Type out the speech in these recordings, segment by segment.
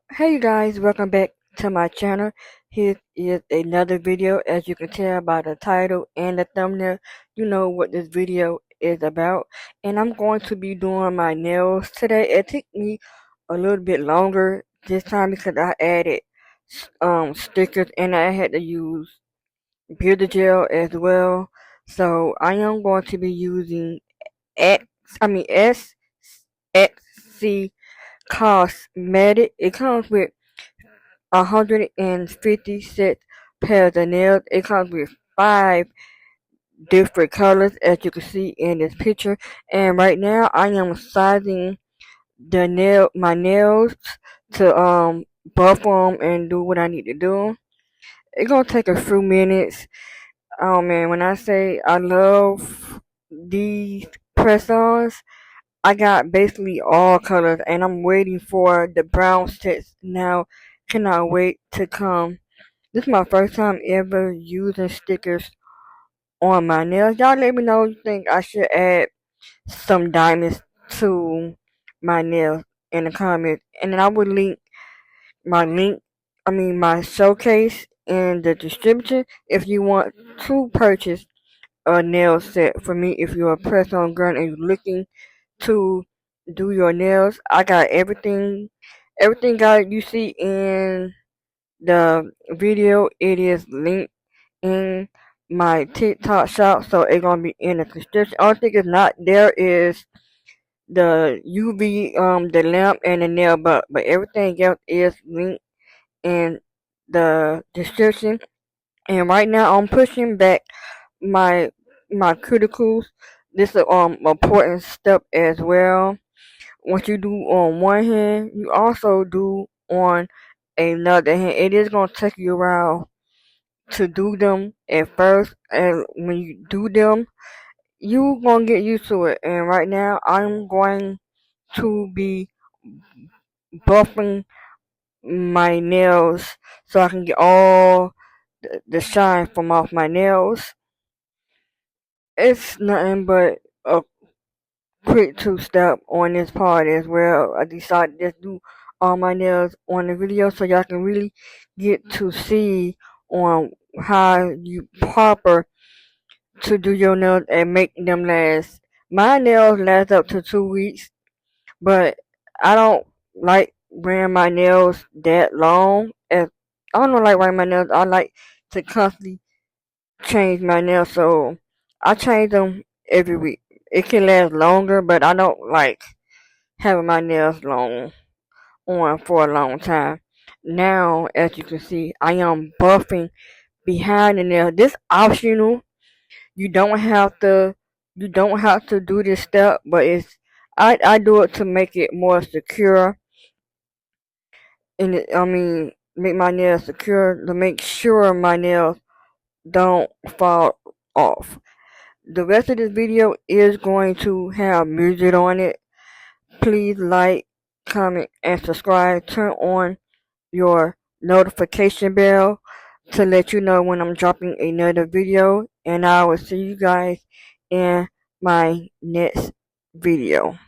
Hey you guys, welcome back to my channel. Here is another video. As you can tell by the title and the thumbnail, you know what this video is about. And I'm going to be doing my nails today. It took me a little bit longer this time because I added stickers and I had to use builder gel as well. So I am going to be using SXC Cosmetic. It comes with 156 pairs of nails. It comes with 5 different colors, as you can see in this picture. And right now, I am sizing my nails to buff them and do what I need to do. It's gonna take a few minutes. Oh man, when I say I love these press-ons, I got basically all colors, and I'm waiting for the brown sets now. Cannot wait to come. This is my first time ever using stickers on my nails. Y'all let me know if you think I should add some diamonds to my nails in the comments. And then I will my showcase in the description if you want to purchase a nail set for me. If you're a press on girl and you're looking to do your nails, I got everything guys you see in the video. It is linked in my TikTok shop, so it's gonna be in the description. Only thing is not there is the UV, the lamp and the nail, but everything else is linked in the description. And right now I'm pushing back my cuticles. This is important step as well. Once you do on one hand, you also do on another hand. It is gonna take you a while to do them at first, and when you do them, you gonna get used to it. And right now, I'm going to be buffing my nails so I can get all the shine from off my nails. It's nothing but a quick two-step on this part as well. I decided to just do all my nails on the video so y'all can really get to see on how you proper to do your nails and make them last. My nails last up to 2 weeks, but I don't like wearing my nails that long. As I don't like wearing my nails. I like to constantly change my nails, so I change them every week. It can last longer, but I don't like having my nails long on for a long time. Now, as you can see, I am buffing behind the nail. This optional. You don't have to do this step, but I do it to make it more secure, and make my nails secure to make sure my nails don't fall off. The rest of this video is going to have music on it. Please like, comment, and subscribe. Turn on your notification bell to let you know when I'm dropping another video, and I will see you guys in my next video.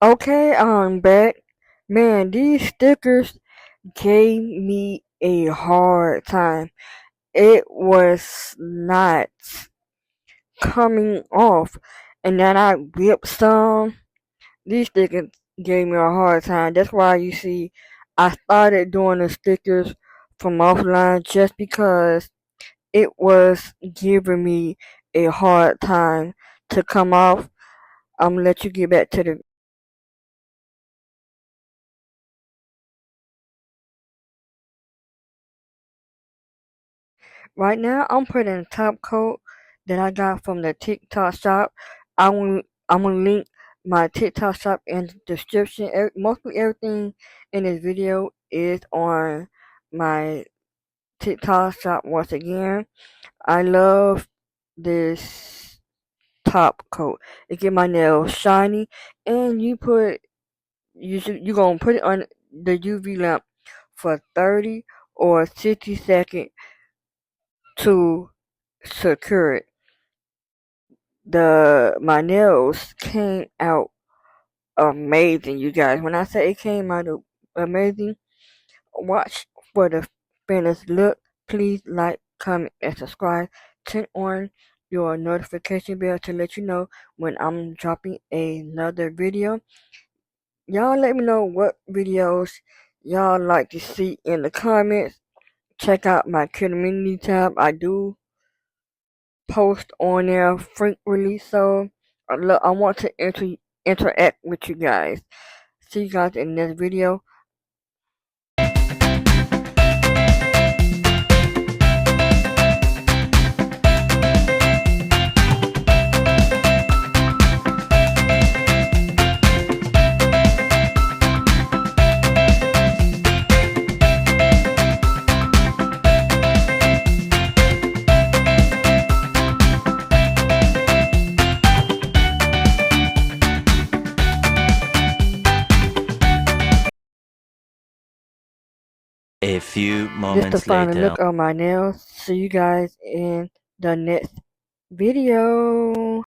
Okay, I'm back. Man, these stickers gave me a hard time. It was not coming off. And then I whipped some. These stickers gave me a hard time. That's why you see I started doing the stickers from offline just because it was giving me a hard time to come off. I'm gonna let you get back to the right now. I'm putting a top coat that I got from the TikTok shop. I'm gonna link my TikTok shop in the description. Mostly everything in this video is on my TikTok shop once again. I love this top coat. It get my nails shiny, and you gonna put it on the UV lamp for 30 or 60 seconds to secure it. My nails came out amazing, you guys. When I say it came out amazing, watch for the finished look. Please like, comment, and subscribe. Turn on your notification bell to let you know when I'm dropping another video. Y'all let me know what videos y'all like to see in the comments. Check out my community tab. I do post on there frequently, so I want to interact with you guys. See you guys in this video. A few Just the moments final later. look of my nails. See you guys in the next video.